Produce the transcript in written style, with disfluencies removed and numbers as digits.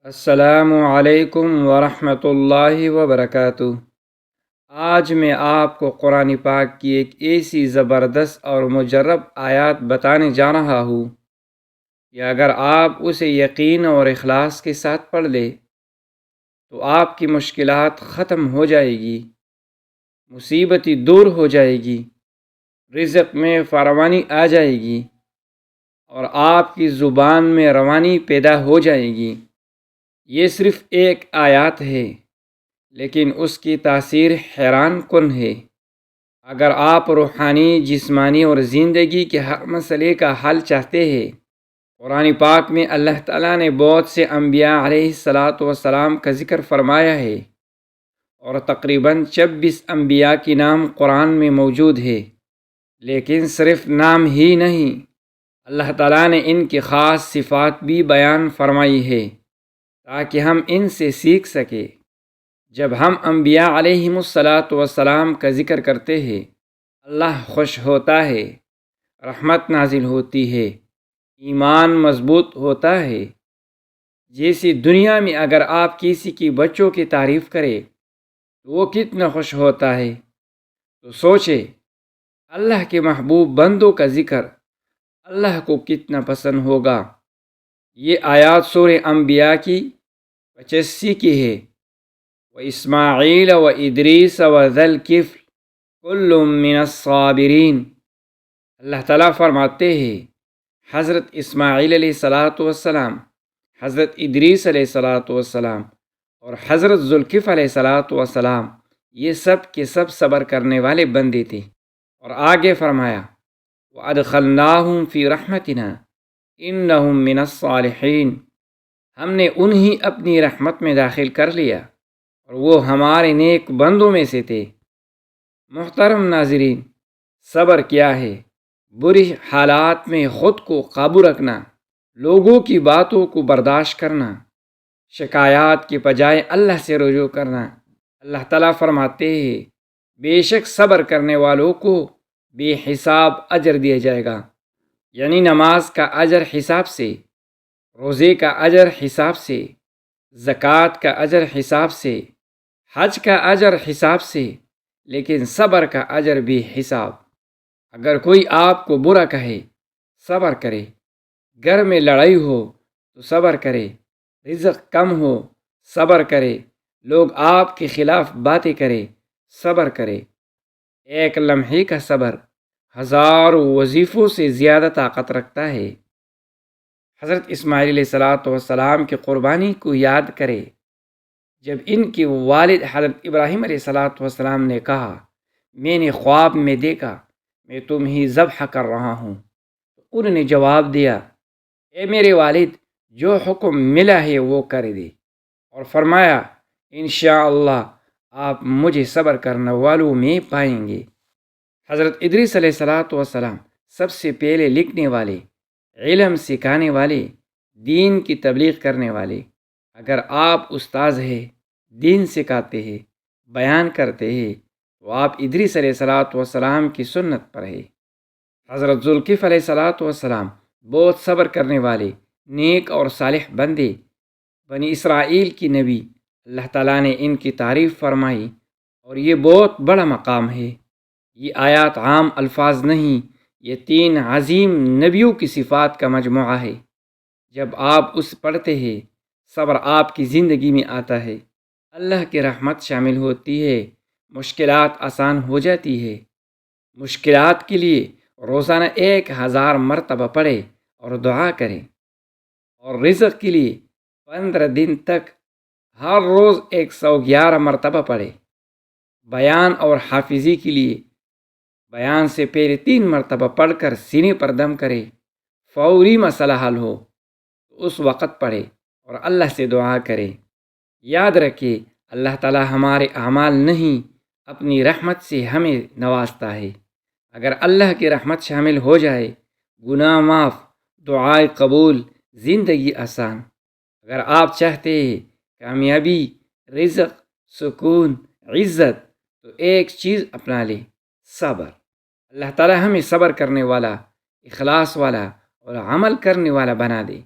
السلام علیکم ورحمۃ اللہ وبرکاتہ۔ آج میں آپ کو قرآن پاک کی ایک ایسی زبردست اور مجرب آیات بتانے جا رہا ہوں کہ اگر آپ اسے یقین اور اخلاص کے ساتھ پڑھ لیں تو آپ کی مشکلات ختم ہو جائے گی، مصیبتیں دور ہو جائے گی، رزق میں فراوانی آ جائے گی اور آپ کی زبان میں روانی پیدا ہو جائے گی۔ یہ صرف ایک آیات ہے لیکن اس کی تاثیر حیران کن ہے۔ اگر آپ روحانی، جسمانی اور زندگی کے ہر مسئلے کا حل چاہتے ہیں، قرآن پاک میں اللہ تعالیٰ نے بہت سے انبیاء علیہ السلام کا ذکر فرمایا ہے اور تقریباً 26 انبیاء کی نام قرآن میں موجود ہے، لیکن صرف نام ہی نہیں، اللہ تعالیٰ نے ان کی خاص صفات بھی بیان فرمائی ہے تاکہ ہم ان سے سیکھ سکیں۔ جب ہم انبیاء علیہم السلام کا ذکر کرتے ہیں، اللہ خوش ہوتا ہے، رحمت نازل ہوتی ہے، ایمان مضبوط ہوتا ہے۔ جیسی دنیا میں اگر آپ کسی کی بچوں کی تعریف کریں تو وہ کتنا خوش ہوتا ہے، تو سوچے اللہ کے محبوب بندوں کا ذکر اللہ کو کتنا پسند ہوگا۔ یہ آیات سورہ انبیاء کی 85 کی ہے۔ وَإِسْمَاعِيلَ وَإِدْرِيسَ وَذَا الْكِفْلِ كُلٌّ مِّنَ الصَّابِرِينَ۔ اللہ تعالیٰ فرماتے ہیں حضرت اسماعیل علیہ السلام، حضرت ادریس علیہ السلام اور حضرت ذوالکفل علیہ السلام یہ سب کے سب صبر کرنے والے بندے تھے۔ اور آگے فرمایا وَأَدْخَلْنَاهُمْ فِي رَحْمَتِنَا إِنَّهُمْ مِنَ الصَّالِحِينَ۔ ہم نے انہیں اپنی رحمت میں داخل کر لیا اور وہ ہمارے نیک بندوں میں سے تھے۔ محترم ناظرین، صبر کیا ہے؟ بری حالات میں خود کو قابو رکھنا، لوگوں کی باتوں کو برداشت کرنا، شکایات کے بجائے اللہ سے رجوع کرنا۔ اللہ تعالیٰ فرماتے ہیں بے شک صبر کرنے والوں کو بے حساب اجر دیا جائے گا، یعنی نماز کا اجر حساب سے، روزے کا اجر حساب سے، زکوٰۃ کا اجر حساب سے، حج کا اجر حساب سے، لیکن صبر کا اجر بھی حساب۔ اگر کوئی آپ کو برا کہے، صبر کرے۔ گھر میں لڑائی ہو تو صبر کرے، رزق کم ہو صبر کرے، لوگ آپ کے خلاف باتیں کرے صبر کرے۔ ایک لمحے کا صبر ہزاروں وظیفوں سے زیادہ طاقت رکھتا ہے۔ حضرت اسماعیل علیہ السلام کی قربانی کو یاد کرے۔ جب ان کے والد حضرت ابراہیم علیہ السلام نے کہا میں نے خواب میں دیکھا میں تمہیں ذبح کر رہا ہوں، تو انہوں نے جواب دیا اے میرے والد، جو حکم ملا ہے وہ کر دے، اور فرمایا انشاءاللہ آپ مجھے صبر کرنے والوں میں پائیں گے۔ حضرت ادریس علیہ السلام سب سے پہلے لکھنے والے، علم سکھانے والے، دین کی تبلیغ کرنے والے۔ اگر آپ استاذ ہیں، دین سکھاتے ہیں، بیان کرتے ہیں، تو آپ ادریس علیہ السلام کی سنت پر ہے۔ حضرت ذوالکفل علیہ السلام بہت صبر کرنے والے، نیک اور صالح بندے، بنی اسرائیل کی نبی۔ اللہ تعالیٰ نے ان کی تعریف فرمائی اور یہ بہت بڑا مقام ہے۔ یہ آیات عام الفاظ نہیں، یہ 3 عظیم نبیوں کی صفات کا مجموعہ ہے۔ جب آپ اس پڑھتے ہیں، صبر آپ کی زندگی میں آتا ہے، اللہ کی رحمت شامل ہوتی ہے، مشکلات آسان ہو جاتی ہے۔ مشکلات کے لیے روزانہ 1000 مرتبہ پڑھیں اور دعا کریں، اور رزق کے لیے 15 دن تک ہر روز 111 مرتبہ پڑھیں۔ بیان اور حافظی کے لیے بیان سے پہلے 3 مرتبہ پڑھ کر سینے پر دم کرے۔ فوری مسئلہ حل ہو تو اس وقت پڑھے اور اللہ سے دعا کرے۔ یاد رکھے اللہ تعالیٰ ہمارے اعمال نہیں، اپنی رحمت سے ہمیں نوازتا ہے۔ اگر اللہ کی رحمت شامل ہو جائے، گناہ معاف، دعائیں قبول، زندگی آسان۔ اگر آپ چاہتے ہیں کامیابی، رزق، سکون، عزت، تو ایک چیز اپنا لیں، صبر۔ اللہ تعالیٰ ہمیں صبر کرنے والا، اخلاص والا اور عمل کرنے والا بنا دے۔